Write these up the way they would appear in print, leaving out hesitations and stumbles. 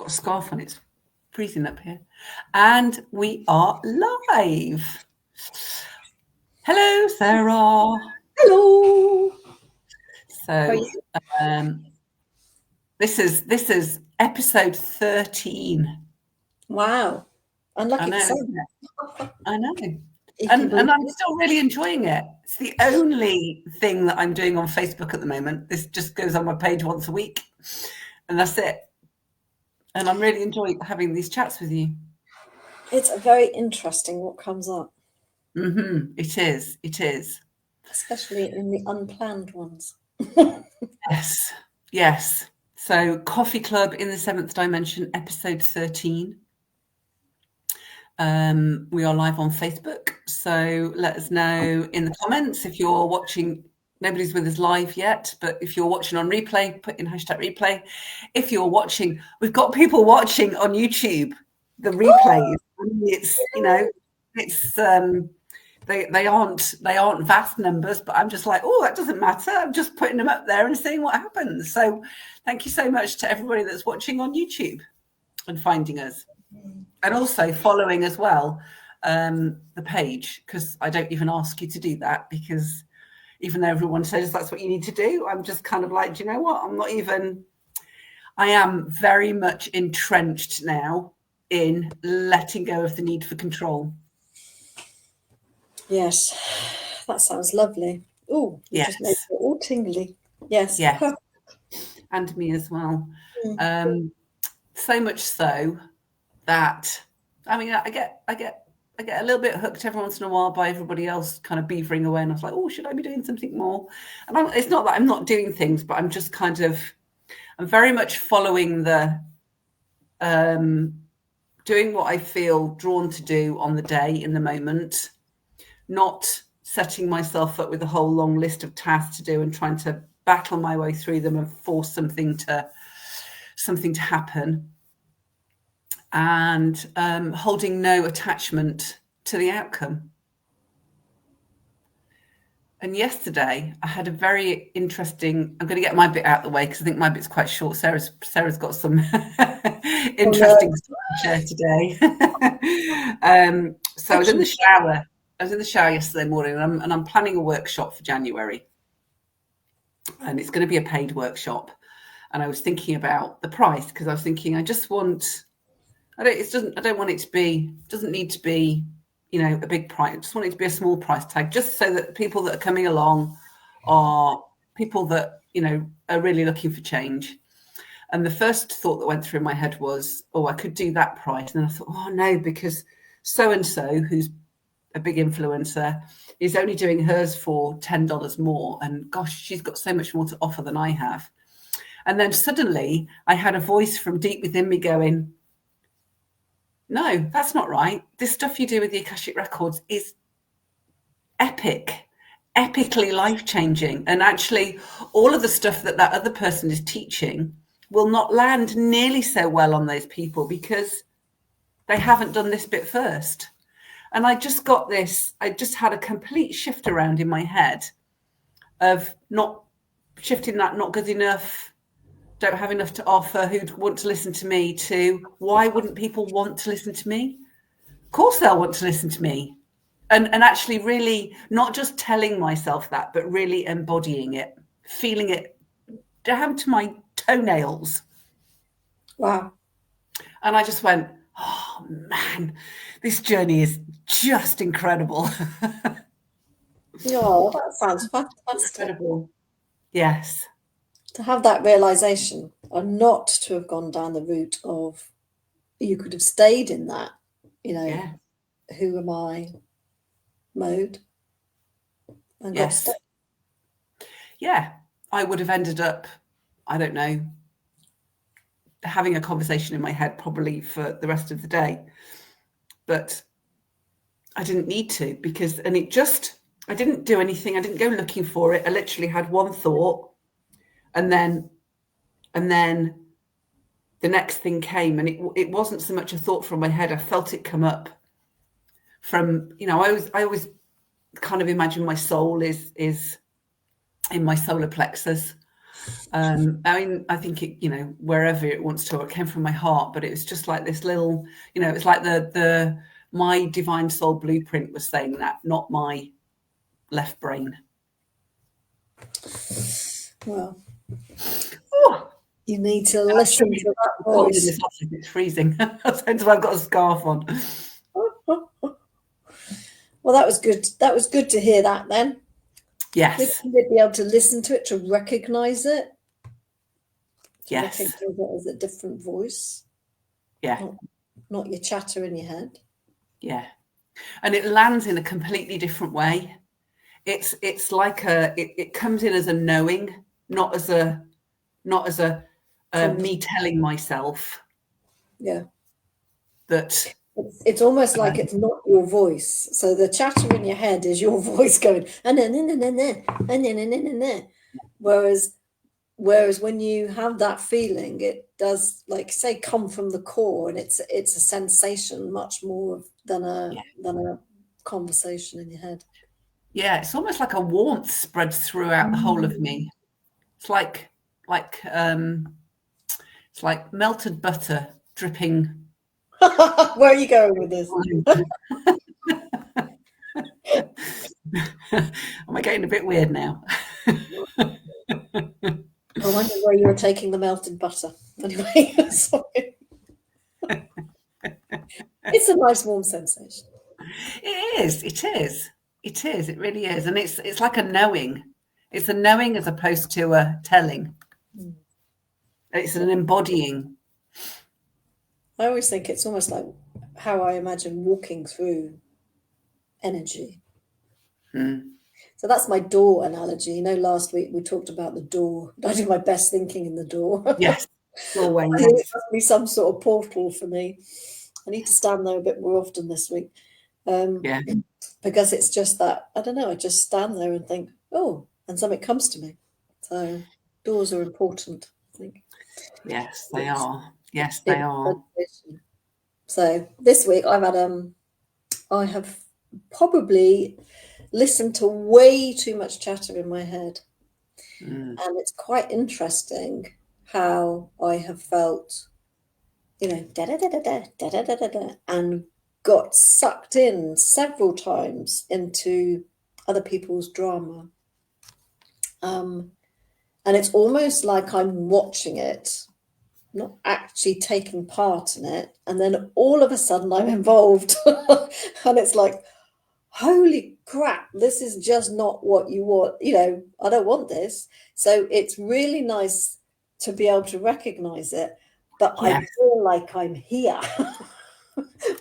got a scarf on. It's freezing up here. And we are live. Hello, Sarah. Hello. So this is episode 13. Wow. Unlucky for some. I know. And I'm still really enjoying it. It's the only thing that I'm doing on Facebook at the moment. This just goes on my page once a week, and that's it. And I'm really enjoying having these chats with you. It's very interesting what comes up. Mm-hmm. It is. It is. Especially in the unplanned ones. Yes. Yes. So Coffee Club in the Seventh Dimension, episode 13. We are live on Facebook. So let us know in the comments if you're watching. Nobody's with us live yet, but if you're watching on replay, put in hashtag replay. If you're watching, we've got people watching on YouTube, the replays. It's, you know, it's they aren't vast numbers, but I'm just like, oh, that doesn't matter. I'm just putting them up there and seeing what happens. So thank you so much to everybody that's watching on YouTube and finding us. And also following as well the page, because I don't even ask you to do that, because even though everyone says that's what you need to do, I'm just kind of like, do you know what? I am very much entrenched now in letting go of the need for control. Yes, that sounds lovely. Oh, yes. Just made it all tingly. Yes. Yes. And me as well. So much so that, I mean, I get a little bit hooked every once in a while by everybody else kind of beavering away, and I was like, oh, should I be doing something more? And it's not that I'm not doing things, but I'm just kind of, I'm very much following the doing what I feel drawn to do on the day in the moment, not setting myself up with a whole long list of tasks to do and trying to battle my way through them and force something to happen. And holding no attachment to the outcome. And yesterday I had a very interesting, I'm going to get my bit out of the way because I think my bit's quite short. Sarah's got some interesting stuff to share today. So I was in the shower. Yesterday morning, and I'm planning a workshop for January. And it's going to be a paid workshop. And I was thinking about the price, because I was thinking I don't want it to be, doesn't need to be, you know, a big price. I just want it to be a small price tag, just so that people that are coming along are people that, you know, are really looking for change. And the first thought that went through my head was, oh, I could do that price. And then I thought, oh no, because so-and-so, who's a big influencer, is only doing hers for $10 more. And gosh, she's got so much more to offer than I have. And then suddenly I had a voice from deep within me going, no, that's not right. This stuff you do with the Akashic Records is epically life-changing. And actually, all of the stuff that other person is teaching will not land nearly so well on those people because they haven't done this bit first. And I just had a complete shift around in my head of not good enough, don't have enough to offer, who'd want to listen to me, to why wouldn't people want to listen to me? Of course they'll want to listen to me. And actually really not just telling myself that, but really embodying it, feeling it down to my toenails. Wow. And I just went, oh man, this journey is just incredible. Oh, that sounds fantastic. Incredible. Yes. To have that realization, and not to have gone down the route of, you could have stayed in that, you know, who am I mode, and got stuck. Yeah, I would have ended up, I don't know, having a conversation in my head probably for the rest of the day. But I didn't need to, because, I didn't do anything. I didn't go looking for it. I literally had one thought. And then the next thing came, and it wasn't so much a thought from my head. I felt it come up from, you know, I always kind of imagine my soul is in my solar plexus. I mean, I think it, wherever it wants to, it came from my heart, but it was just like this little, it's like the my divine soul blueprint was saying that, not my left brain. Well, Oh, you need to listen to that voice. In this office, it's freezing. That's why I've got a scarf on. Well, that was good. That was good to hear that then. Yes. Good to be able to listen to it, to recognize it. Yes. Recognize it as a different voice. Yeah. Not your chatter in your head. Yeah. And it lands in a completely different way. It's like it comes in as a knowing, not as a me telling myself. Yeah. That it's almost like it's not your voice. So the chatter in your head is your voice going, whereas when you have that feeling, it does, like, say, come from the core, and it's a sensation much more than a conversation in your head. Yeah, it's almost like a warmth spreads throughout the whole of me. It's like melted butter dripping. Where are you going with this? Am I getting a bit weird now? I wonder where you were taking the melted butter. Anyway, sorry. It's a nice warm sensation. It is. It is. It is. It really is. And it's like a knowing. It's a knowing as opposed to a telling. It's an embodying. I always think it's almost like how I imagine walking through energy. So that's my door analogy. Last week we talked about the door. I do my best thinking in the door. Yes, doorway. It must be some sort of portal for me. I need to stand there a bit more often this week. Yeah. Because it's just that, I don't know, I just stand there and think, oh, and something comes to me. So doors are important, I think. Yes, they are. Yes, they are. So this week I have probably listened to way too much chatter in my head. And it's quite interesting how I have felt, and got sucked in several times into other people's drama. And it's almost like I'm watching it, not actually taking part in it. And then all of a sudden I'm involved. And it's like, holy crap, this is just not what you want. I don't want this. So it's really nice to be able to recognize it. But I feel like I'm here.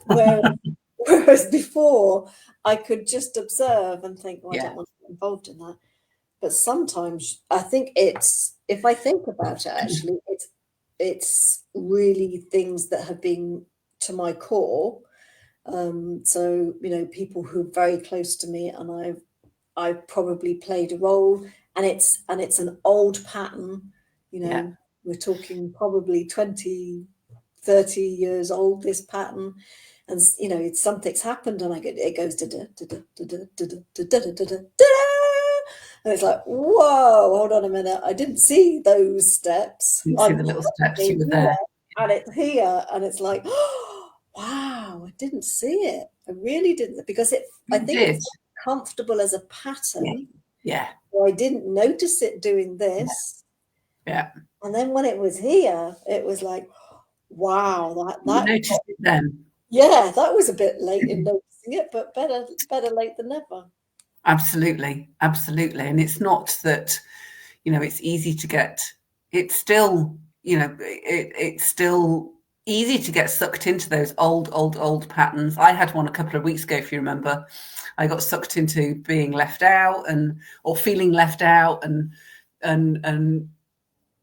Whereas before I could just observe and think, I don't want to get involved in that. But sometimes I think if I think about it, actually, it's really things that have been to my core. So, people who are very close to me, and I've probably played a role, and it's an old pattern. We're talking probably 20, 30 years old, this pattern. And it's something's happened, and it goes and it's like, whoa, hold on a minute, I didn't see those steps. You see the little steps, you were there. And it's here, and it's like, oh, wow, I didn't see it. I really didn't, because I think it's comfortable as a pattern. Yeah. So I didn't notice it doing this. Yeah. And then when it was here, it was like, wow, that you noticed it then. Yeah, that was a bit late in noticing it, but better late than never. Absolutely. And it's not that, it's easy to get. It's still, it's still easy to get sucked into those old patterns. I had one a couple of weeks ago, if you remember. I got sucked into being left out or feeling left out and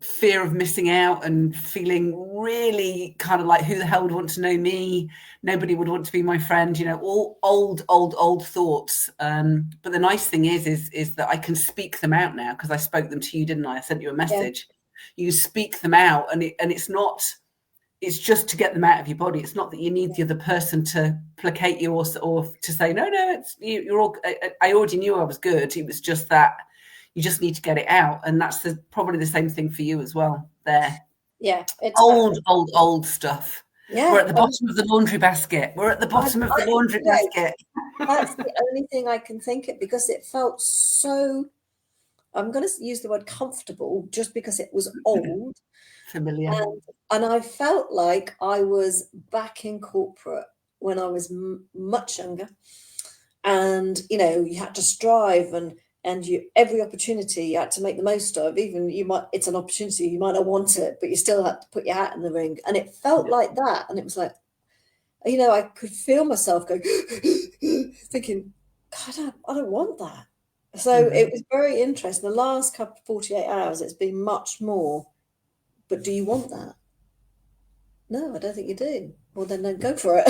fear of missing out and feeling really kind of like, who the hell would want to know me? Nobody would want to be my friend, all old thoughts. But the nice thing is that I can speak them out now, because I spoke them to you, didn't I? I sent you a message. Yeah. You speak them out, and it's just to get them out of your body. It's not that you need the other person to placate you or to say, no, it's you're all, I already knew I was good. It was just that, You just need to get it out. And that's probably the same thing for you as well there. Yeah. It's old stuff. Yeah. We're at the bottom of the laundry basket. Basket. That's the only thing I can think of, because it felt so, I'm going to use the word comfortable just because it was old. Familiar. And I felt like I was back in corporate when I was much younger. And, you know, you had to strive and you, every opportunity you had to make the most of. Even it's an opportunity, you might not want it, but you still had to put your hat in the ring. And it felt like that. And it was like, you know, I could feel myself going, thinking, God, I don't want that. So it was very interesting. The last 48 hours, it's been much more. But do you want that? No, I don't think you do. Well, then don't go for it.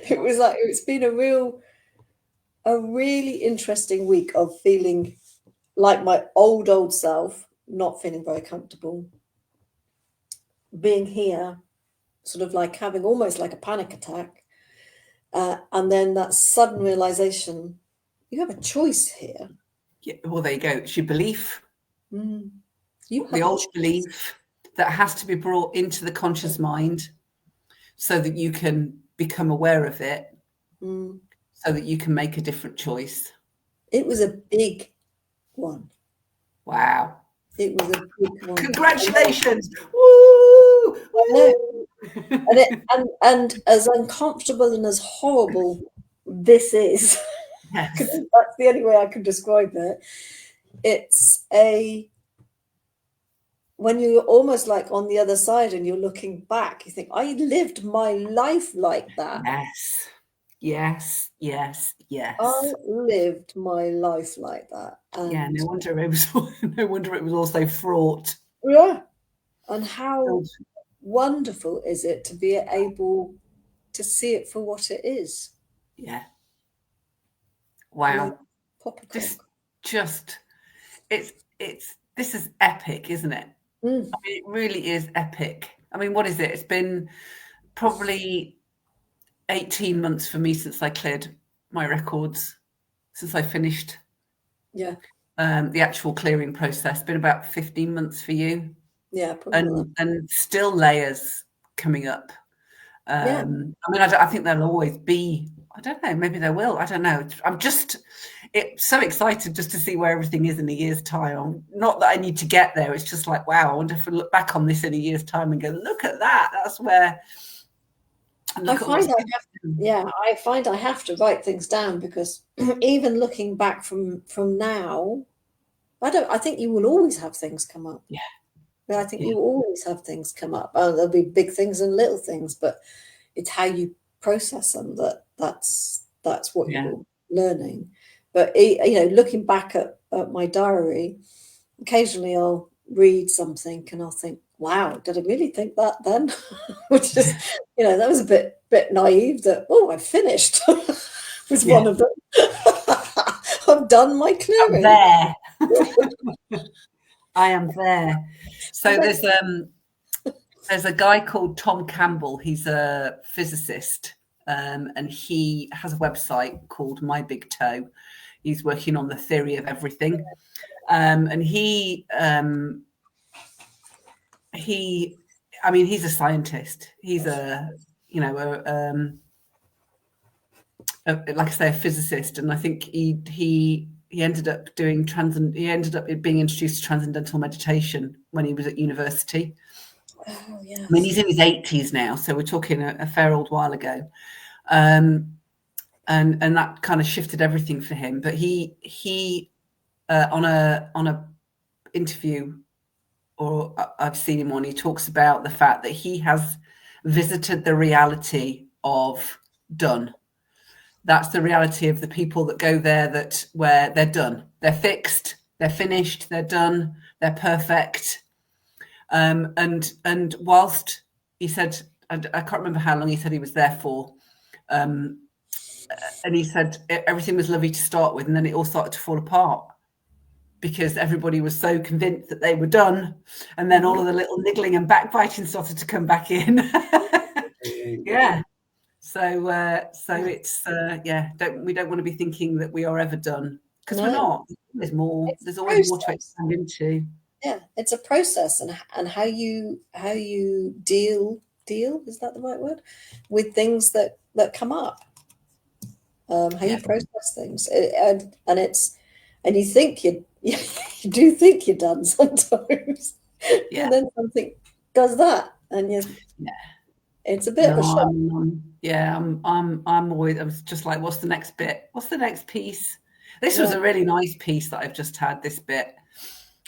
It was like, it's been a really interesting week of feeling like my old self, not feeling very comfortable, being here, sort of like having almost like a panic attack. And then that sudden realization, you have a choice here. Yeah, well, there you go. It's your belief. You have the old belief that has to be brought into the conscious mind so that you can become aware of it, so that you can make a different choice. It was a big one. Wow. It was a big one. Congratulations. Woo! Woo! And as uncomfortable and as horrible this is, yes. That's the only way I can describe it. It's when you're almost like on the other side and you're looking back, you think, I lived my life like that. Yes. I lived my life like that. And yeah, no wonder it was also fraught. Yeah. And how wonderful is it to be able to see it for what it is? Yeah. Wow. This is epic, isn't it? I mean, it really is epic. I mean, what is it? It's been probably 18 months for me since I cleared my records, since I finished the actual clearing process. It's been about 15 months for you. Yeah, probably. And still layers coming up. I mean, I think there'll always be, I don't know, maybe there will. I don't know. I'm so excited just to see where everything is in a year's time. Not that I need to get there. It's just like, wow, I wonder if we look back on this in a year's time and go, look at that. That's where. I find I have to write things down, because even looking back from now, I think you will always have things come up. Yeah. I think you always have things come up. There'll be big things and little things, but it's how you process them that's what you're learning. But you know, looking back at my diary, occasionally I'll read something and I'll think, wow, did I really think that then? Which is, you know, that was a bit naive. That I finished was one of them. I've done my clearing. I'm there. I am there. So there's a guy called Tom Campbell. He's a physicist, and he has a website called My Big Toe. He's working on the theory of everything, and he's a scientist. He's like I say, a physicist, and I think he ended up being introduced to transcendental meditation when he was at university. Oh, yes. I mean, he's in his 80s now, so we're talking a fair old while ago, and that kind of shifted everything for him. But he on a interview, or I've seen him on, he talks about the fact that he has visited the reality of done. That's the reality of the people that go there, where they're done, they're fixed, they're finished, they're done, they're perfect. And whilst he said, I can't remember how long he said he was there for, and he said everything was lovely to start with, and then it all started to fall apart because everybody was so convinced that they were done, and then all of the little niggling and backbiting started to come back in. Yeah. So it's we don't want to be thinking that we are ever done, because we're not. There's more. It's There's a always more to process. expand into. Yeah, it's a process, and how you deal, is that the right word, with things that come up, how Yeah. you process things, and it's, and you think you do think you're done sometimes, Yeah. and then something does that, and Yeah. it's a bit of No, a shock. I'm always, I was just like, what's the next bit? What's the next piece? This was Yeah, a really nice piece that I've just had. This bit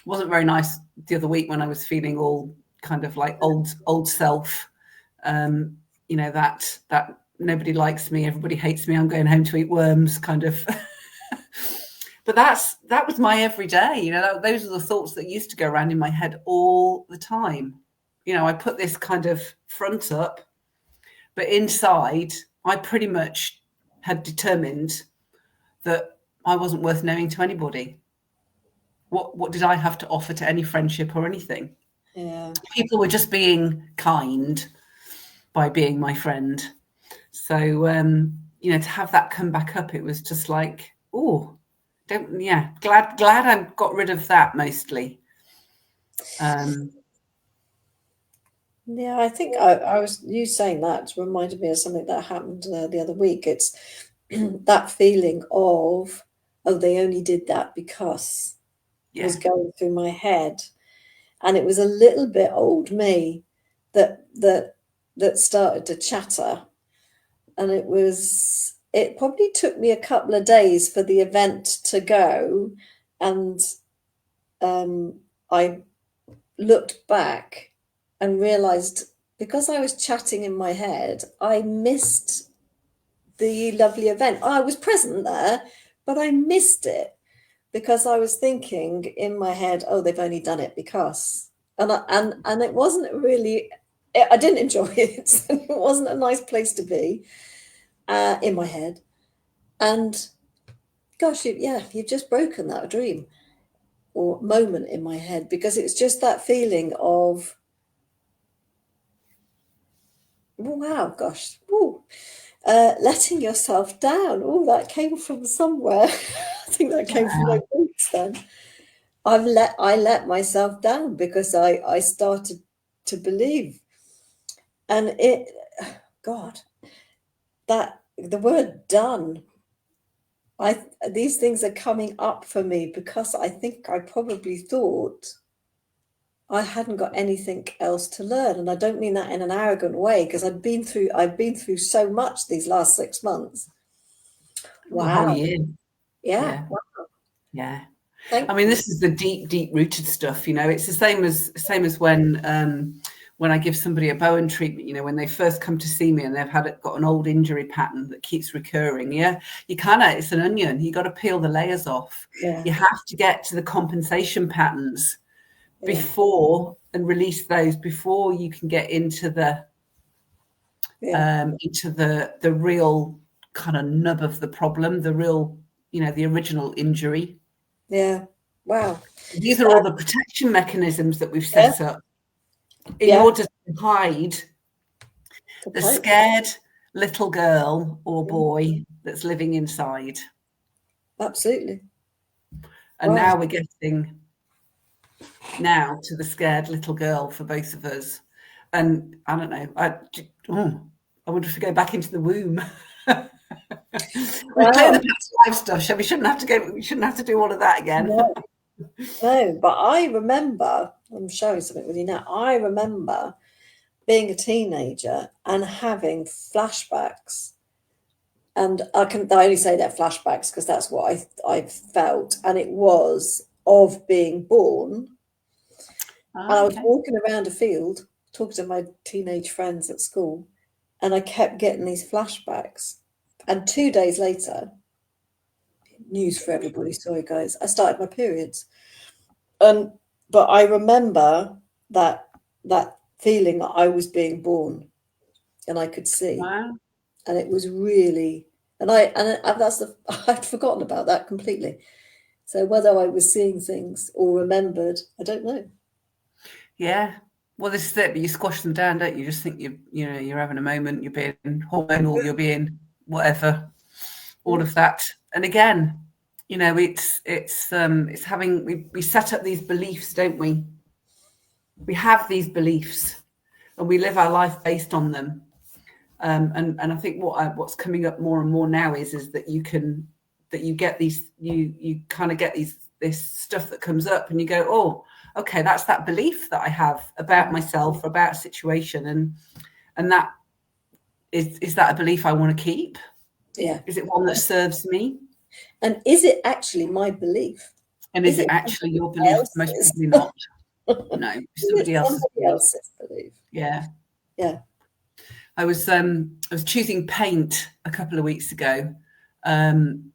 wasn't very nice the other week when I was feeling all kind of like old self. That nobody likes me, everybody hates me, I'm going home to eat worms kind of. But that was my everyday. Those are the thoughts that used to go around in my head all the time. I put this kind of front up, but inside, I pretty much had determined that I wasn't worth knowing to anybody. What did I have to offer to any friendship or anything? yeah. People were just being kind by being my friend. So, to have that come back up, it was just like, oh, glad I got rid of that mostly. Yeah, I think I was, you saying that reminded me of something that happened the other week. It's that feeling of, oh, they only did that because, was going through my head, and it was a little bit old me that started to chatter, and it probably took me a couple of days for the event to go, and I looked back and realized, because I was chatting in my head, I missed the lovely event. I was present there, but I missed it because I was thinking in my head, oh, they've only done it because, and it wasn't really, I didn't enjoy it. It wasn't a nice place to be in my head. And gosh, you've just broken that dream or moment in my head, because it's just that feeling of, wow, gosh, ooh, letting yourself down. Oh, that came from somewhere. I think that came from my Wow. boots then. I let myself down because I started to believe, and God, that the word done. These things are coming up for me because I think I probably thought I hadn't got anything else to learn, and I don't mean that in an arrogant way, because I've been through so much these last 6 months. The whole Wow. year. Yeah. Yeah. Wow. Yeah. I Thank mean, you. this is the deep rooted stuff. It's the same as when I give somebody a Bowen treatment. When they first come to see me and they've got an old injury pattern that keeps recurring. Yeah, it's an onion. You got to peel the layers off. Yeah. You have to get to the compensation patterns Yeah. before and release those before you can get into the Yeah. real kind of nub of the problem, the real, the original injury. Yeah. Wow. These are all the protection mechanisms that we've Yeah. set up in Yeah. order to hide To the cope. scared little girl or boy that's living inside. Absolutely. And Wow. now we're getting now to the scared little girl for both of us. And I don't know, I wonder if we go back into the womb. We're playing the Wow. past life stuff, so we shouldn't have to do all of that again. No, no, but I remember, I'm showing something with you now. I remember being a teenager and having flashbacks. And I only say they're flashbacks because that's what I felt. And it was of being born. And I was Okay. walking around a field talking to my teenage friends at school, and I kept getting these flashbacks. And 2 days later, news for everybody, sorry guys, I started my periods. But I remember that feeling that I was being born, and I could see, Wow. and it was really, and that's I'd forgotten about that completely. So whether I was seeing things or remembered, I don't know. Yeah. Well, this is it, but you squash them down, don't you? You just think you're having a moment, you're being hormonal, you're being whatever, all Yeah. of that. And again, you know, it's having, we set up these beliefs, don't we? We have these beliefs and we live our life based on them. And I think what's coming up more and more now is that you get these, you kind of get this stuff that comes up and you go, oh, okay, that's that belief that I have about myself, about a situation. And that is that a belief I want to keep? Yeah. Is it one that serves me? And is it actually my belief? And is it actually your belief? Most probably not. No, somebody else's belief. Yeah. Yeah. I was choosing paint a couple of weeks ago, and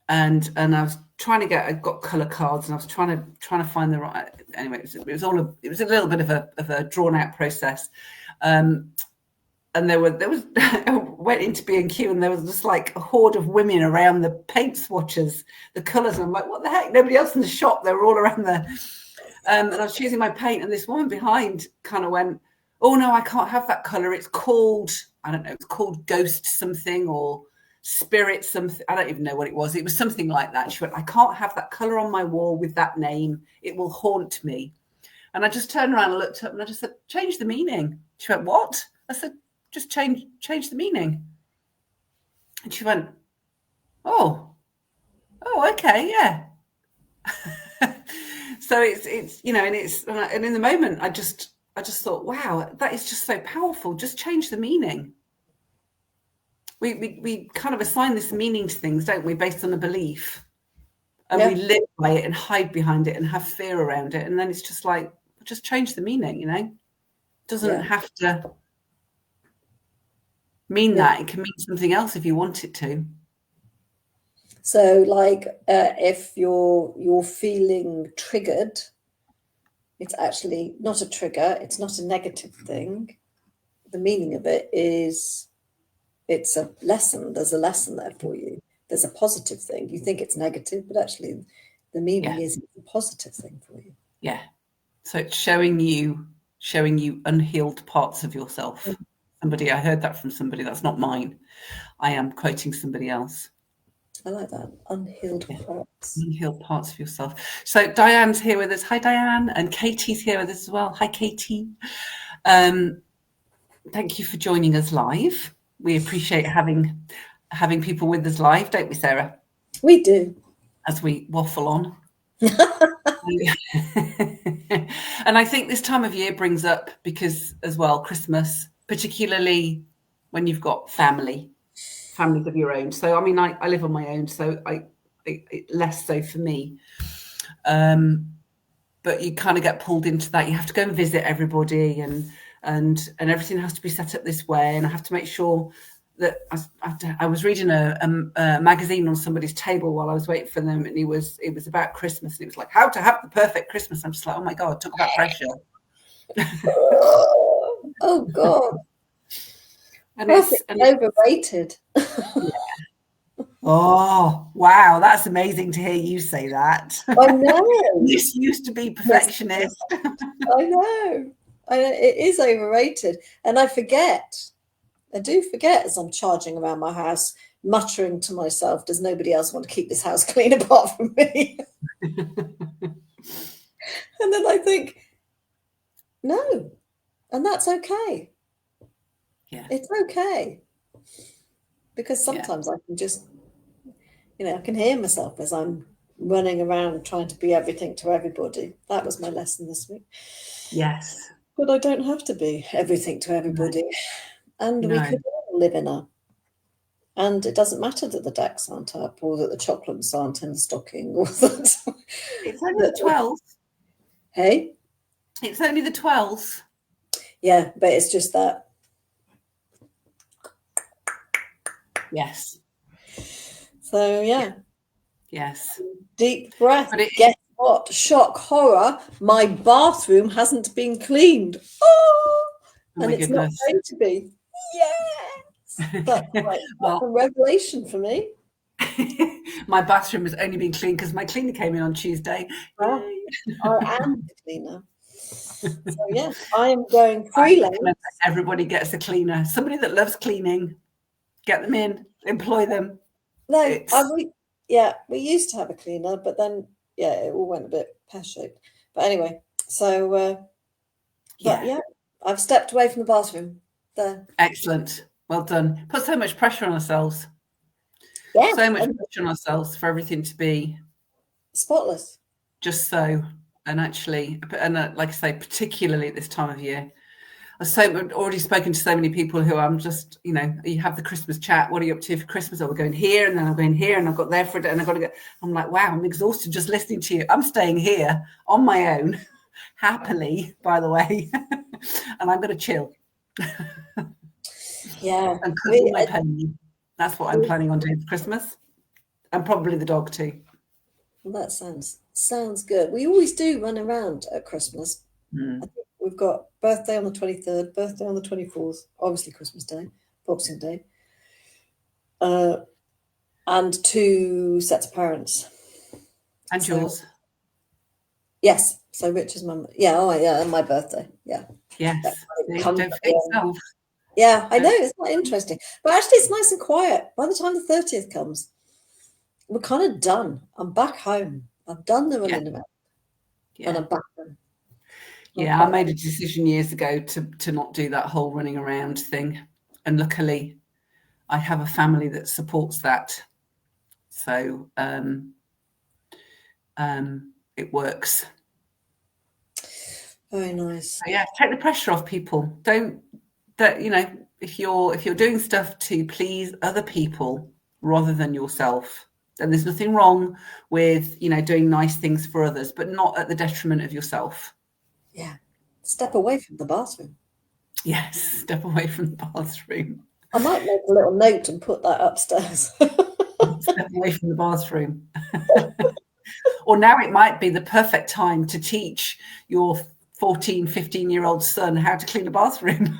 I was I got colour cards, and I was trying to find the right. Anyway, it was a little bit of a drawn out process, and there was I went into B&Q and there was just like a horde of women around the paint swatches, the colours, and I'm like, what the heck? Nobody else in the shop. They were all around there, and I was choosing my paint, and this woman behind kind of went, oh no, I can't have that colour. It's called, I don't know, it's called Ghost something or Spirit something. I don't even know what it was. It was something like that. She went, I can't have that colour on my wall with that name. It will haunt me. And I just turned around and looked up and I just said, change the meaning. She went, what? I said, just change the meaning. And she went, oh, okay, yeah. So it's you know, and in the moment I just thought, wow, that is just so powerful. Just change the meaning. We kind of assign this meaning to things, don't we, based on a belief, and we live by it and hide behind it and have fear around it, and then it's just like, just change the meaning. You know, it doesn't have to mean that. It can mean something else if you want it to. So, like, if you're feeling triggered, it's actually not a trigger. It's not a negative thing. The meaning of it is, it's a lesson. There's a lesson there for you. There's a positive thing. You think it's negative, but actually, the meaning is a positive thing for you. Yeah. So it's showing you unhealed parts of yourself. I heard that from somebody. That's not mine. I am quoting somebody else. I like that. Unhealed parts. Unhealed parts of yourself. So Diane's here with us. Hi, Diane. And Katie's here with us as well. Hi, Katie. Thank you for joining us live. We appreciate having people with us live, don't we, Sarah? We do. As we waffle on. And I think this time of year brings up, because as well, Christmas, particularly when you've got families of your own. So, I mean, I live on my own, so less so for me. But you kind of get pulled into that. You have to go and visit everybody, and everything has to be set up this way. And I have to make sure that I was reading a magazine on somebody's table while I was waiting for them, and it was about Christmas, and it was like how to have the perfect Christmas. I'm just like, oh my God, talk about pressure. Oh God. And it's overrated. Oh wow, that's amazing to hear you say that. I know. This used to be perfectionist. I know. It is overrated, and I do forget as I'm charging around my house, muttering to myself, does nobody else want to keep this house clean apart from me? And then I think, no, and that's okay. Yeah, it's okay, because sometimes I can just, I can hear myself as I'm running around trying to be everything to everybody. That was my lesson this week. Yes. But I don't have to be everything to everybody. And we could all live in a... And it doesn't matter that the decks aren't up, or that the chocolates aren't in the stocking, or that... It's only the 12th. Hey? It's only the 12th. Yeah, but it's just that. Yes. So, yeah. Yes. Deep breath. Guess what? Shock, horror. My bathroom hasn't been cleaned. Oh and it's not going to be. Yes. That's a revelation for me. My bathroom has only been cleaned because my cleaner came in on Tuesday. Wow. I am the cleaner. So, yeah, I am going freelance. Everybody gets a cleaner. Somebody that loves cleaning. Get them in. Employ them. No, Yeah, we used to have a cleaner, but then it all went a bit pear-shaped. But anyway, so but yeah, I've stepped away from the bathroom there. Excellent. Well done. Put so much pressure on ourselves. Yeah, So much pressure on ourselves for everything to be spotless. Just so. And actually, and like I say, particularly at this time of year, I've already spoken to so many people who I'm just, you have the Christmas chat. What are you up to for Christmas? Oh, we're going here, and then I'm going here, and I've got there for a day, and I've got to go. I'm like, wow, I'm exhausted just listening to you. I'm staying here on my own, happily, by the way, and I'm going to chill. Yeah. And cuddle my pony. That's what I'm planning on doing for Christmas, and probably the dog too. Well, that sounds good. We always do run around at Christmas. I think we've got birthday on the 23rd, birthday on the 24th, obviously Christmas Day, Boxing Day, and 2 sets of parents. And yours? Yes. So Richard's mum. Yeah. Oh, yeah. And my birthday. Yeah. Yes. Don't forget yourself. Yeah, I know. It's not interesting. But actually, it's nice and quiet. By the time the 30th comes, we're kind of done. I'm back home. I've done the running around. And I'm back home. Yeah, I made a decision years ago to not do that whole running around thing. And luckily, I have a family that supports that. So it works. Very nice. So yeah, take the pressure off people. If you're doing stuff to please other people rather than yourself, then there's nothing wrong with, doing nice things for others, but not at the detriment of yourself. Yeah. Step away from the bathroom. Yes, step away from the bathroom. I might make a little note and put that upstairs. Step away from the bathroom. Or now it might be the perfect time to teach your 14, 15-year-old son how to clean a bathroom.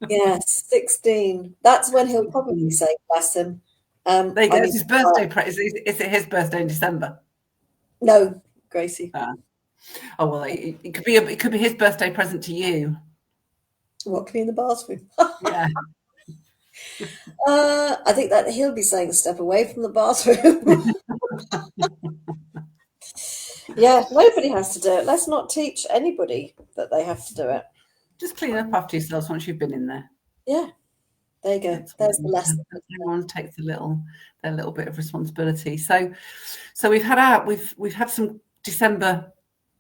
Yes, 16. That's when he'll probably say, bless him. There you go. It's his birthday. Is it his birthday in December? No, Gracie. Oh well, it could be his birthday present to you. What, clean the bathroom? Yeah. I think that he'll be saying step away from the bathroom. Yeah, nobody has to do it. Let's not teach anybody that they have to do it. Just clean up after yourselves once you've been in there. Yeah. There you go. There's the lesson. Everyone takes their little bit of responsibility. So we've had some December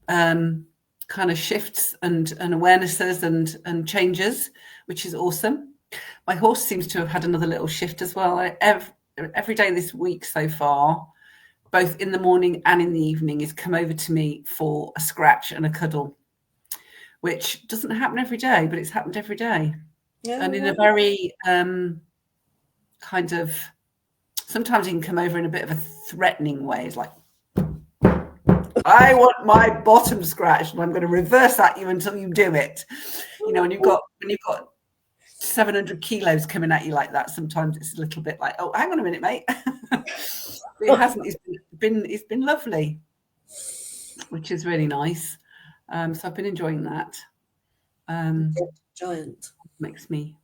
kind of shifts and awarenesses and changes, which is awesome. My horse seems to have had another little shift as well. Every day this week so far, both in the morning and in the evening, has come over to me for a scratch and a cuddle, which doesn't happen every day, but it's happened every day. Yeah, and in a very kind of, sometimes he can come over in a bit of a threatening way. It's like, I want my bottom scratched, and I'm going to reverse at you until you do it. When you've got 700 kilos coming at you like that, sometimes it's a little bit like, oh, hang on a minute, mate. It hasn't. It's been lovely, which is really nice. So I've been enjoying that. Giant makes me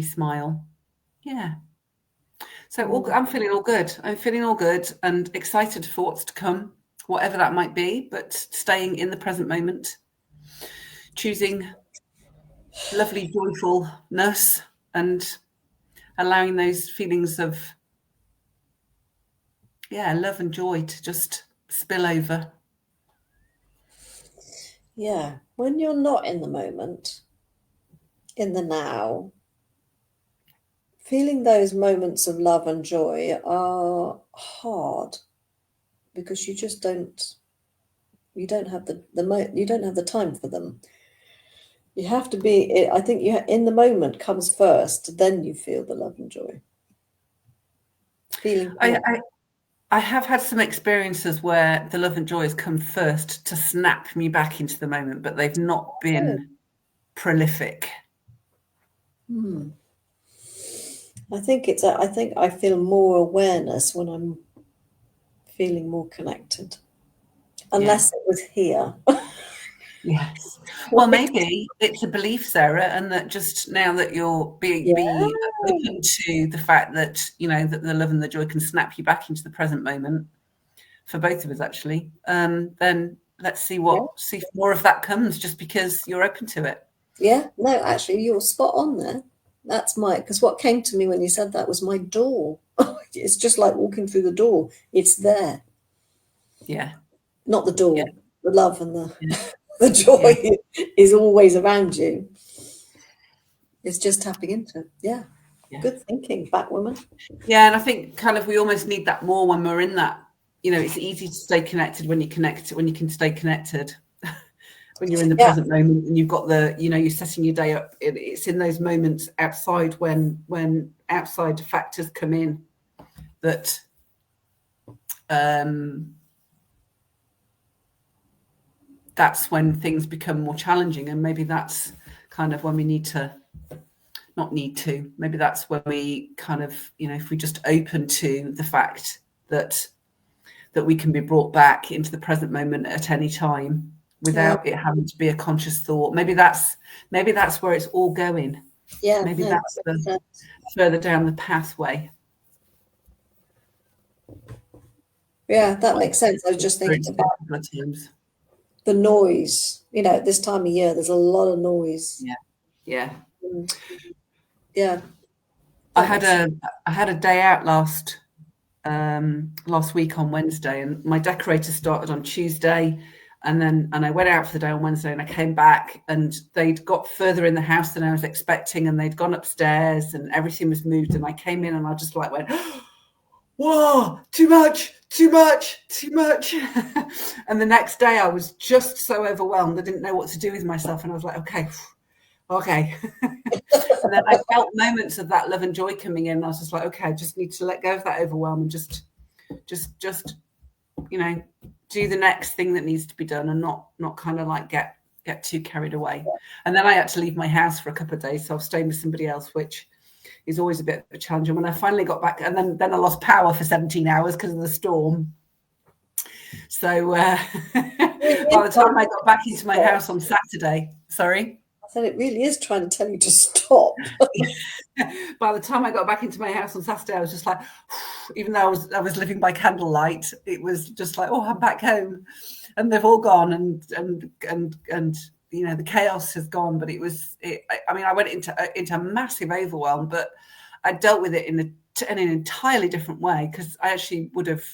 smile. Yeah. So I'm feeling all good. I'm feeling all good and excited for what's to come, whatever that might be. But staying in the present moment, choosing lovely joyfulness, and allowing those feelings of love and joy to just spill over. Yeah, when you're not in the moment, in the now, feeling those moments of love and joy are hard because you just don't have the time for them. You have to be, I think in the moment comes first, then you feel the love and joy. Feeling. I have had some experiences where the love and joy has come first to snap me back into the moment, but they've not been prolific. I think I feel more awareness when I'm feeling more connected. Unless it was here. Yes. Well, maybe it's a belief, Sarah, and that just now that you're be open to the fact that, you know, that the love and the joy can snap you back into the present moment for both of us, actually, then let's see see if more of that comes just because you're open to it. Yeah, no, actually, you're spot on there. That's because what came to me when you said that was my door. It's just like walking through the door. It's there. Yeah. Not the door. Yeah. The love and the Yeah. the joy is always around you. It's just tapping into it. Yeah. Good thinking, Batwoman. Yeah, and I think kind of we almost need that more when we're in that. You know, it's easy to stay connected when you can stay connected. When you're in the present moment and you've got you're setting your day up. It's in those moments outside when outside factors come in that that's when things become more challenging, and maybe that's kind of when we maybe that's when we kind of, you know, if we just open to the fact that we can be brought back into the present moment at any time without it having to be a conscious thought. Maybe that's where it's all going. Yeah. Maybe that's the further down the pathway. Yeah, that makes sense. I was just thinking about the noise. You know, at this time of year, there's a lot of noise. Yeah. Yeah. I had a day out last week on Wednesday, and my decorator started on Tuesday, and I went out for the day on Wednesday, and I came back and they'd got further in the house than I was expecting, and they'd gone upstairs and everything was moved, and I came in and I just like went, whoa, too much. And the next day I was just so overwhelmed. I didn't know what to do with myself, and I was like, okay. And then I felt moments of that love and joy coming in, and I was just like, okay, I just need to let go of that overwhelm and just you know, do the next thing that needs to be done, and not kind of like get too carried away. And then I had to leave my house for a couple of days, so I was staying with somebody else, which is always a bit of a challenge. And when I finally got back, and then I lost power for 17 hours because of the storm. So by the time I got back into my house on Saturday, sorry? I said it really is trying to tell you to stop. By the time I got back into my house on Saturday, I was just like, even though I was living by candlelight, it was just like, oh, I'm back home, and they've all gone, and you know, the chaos has gone. But I mean, I went into massive overwhelm, but I dealt with it in an entirely different way, because I actually would have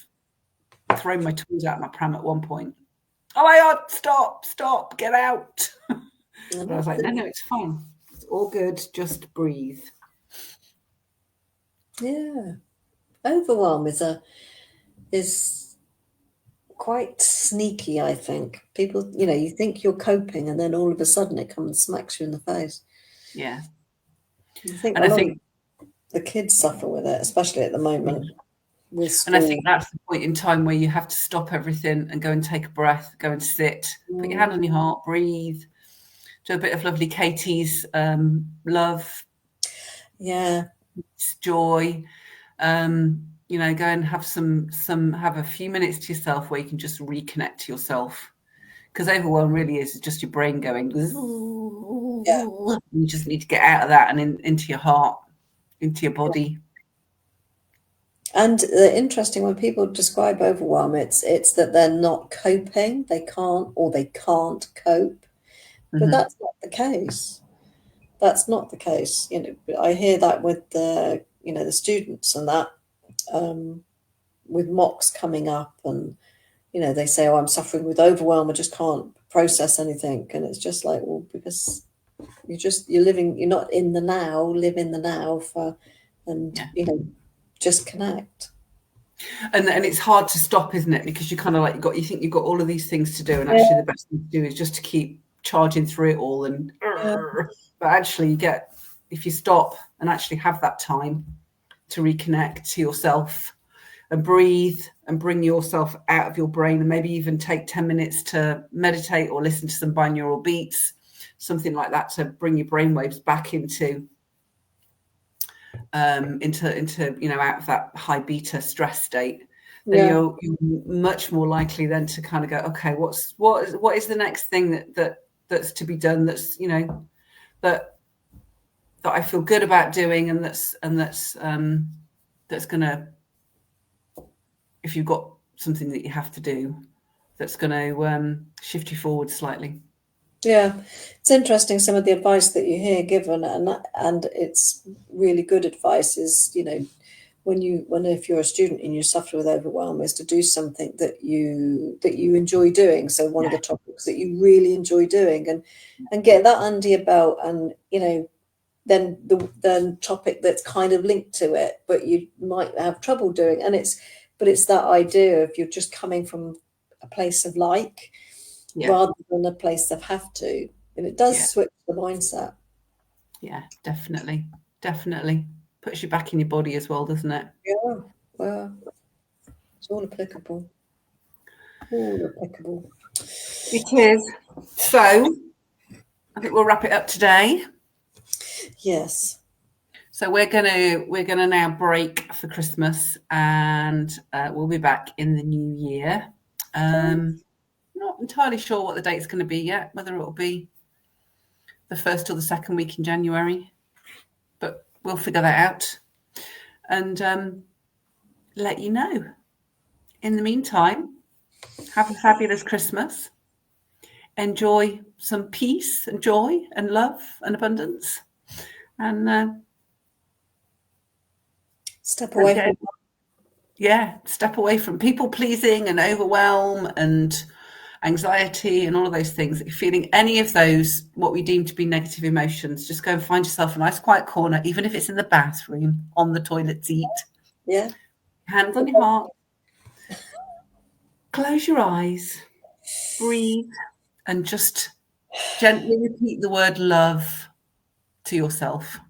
thrown my tools out of my pram at one point. Oh my God, stop, get out. But I was like, no, it's fine. It's all good. Just breathe. Yeah. Overwhelm is quite sneaky, I think. People, you know, you think you're coping, and then all of a sudden it comes and smacks you in the face. Yeah. I think the kids suffer with it, especially at the moment. And I think that's the point in time where you have to stop everything and go and take a breath, go and sit, put your hand on your heart, breathe, do a bit of lovely Katie's love, joy, you know, go and have have a few minutes to yourself where you can just reconnect to yourself, because overwhelm really is just your brain going, you just need to get out of that and into your heart, into your body. And interesting, when people describe overwhelm, it's that they're not coping, they can't cope. But that's not the case. That's not the case. You know, I hear that with the students, and that with mocks coming up, and you know, they say, "Oh, I'm suffering with overwhelm. I just can't process anything." And it's just like, well, because you're living, you're not in the now. Live in the now you know, just connect. And it's hard to stop, isn't it? Because you kind of like you think you've got all of these things to do, and actually the best thing to do is just to keep charging through it all. And but actually, if you stop and actually have that time to reconnect to yourself and breathe and bring yourself out of your brain, and maybe even take 10 minutes to meditate or listen to some binaural beats, something like that, to bring your brainwaves back into you know, out of that high beta stress state, then you're much more likely then to kind of go, okay, what is the next thing that that's to be done, that's that I feel good about doing, and that's gonna, if you've got something that you have to do, that's going to shift you forward slightly. Yeah, it's interesting some of the advice that you hear given, and it's really good advice. Is if you're a student and you suffer with overwhelm, is to do something that you enjoy doing. So one of the topics that you really enjoy doing, and get that under your belt, and then the topic that's kind of linked to it, but you might have trouble doing. And it's that idea of you're just coming from a place of like, rather than a place of have to, and it does switch the mindset. Yeah, definitely puts you back in your body as well, doesn't it? Yeah, well, it's all applicable. It is. So I think we'll wrap it up today. Yes. So we're gonna now break for Christmas, and we'll be back in the new year. Not entirely sure what the date's going to be yet, whether it'll be the first or the second week in January, but we'll figure that out and let you know. In the meantime, have a fabulous Christmas. Enjoy some peace and joy and love and abundance, and step away from people pleasing and overwhelm and anxiety and all of those things. If you're feeling any of those, what we deem to be negative emotions, just go and find yourself a nice quiet corner, even if it's in the bathroom, on the toilet seat. Yeah. Hands on your heart. Close your eyes, breathe, and just gently repeat the word love to yourself.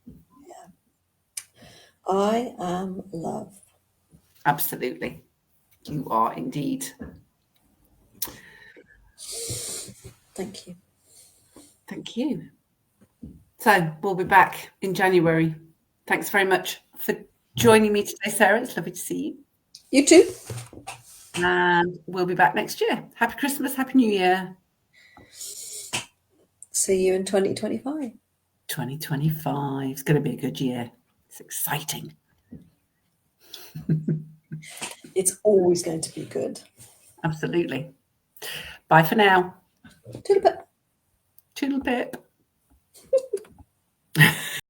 Yeah. I am love. Absolutely. You are indeed. Thank you. Thank you. So we'll be back in January. Thanks very much for joining me today, Sarah. It's lovely to see you. You too. And we'll be back next year. Happy Christmas, Happy New Year. See you in 2025. 2025 is going to be a good year. It's exciting. It's always going to be good. Absolutely. Bye for now. Toodle pip. Toodle pip.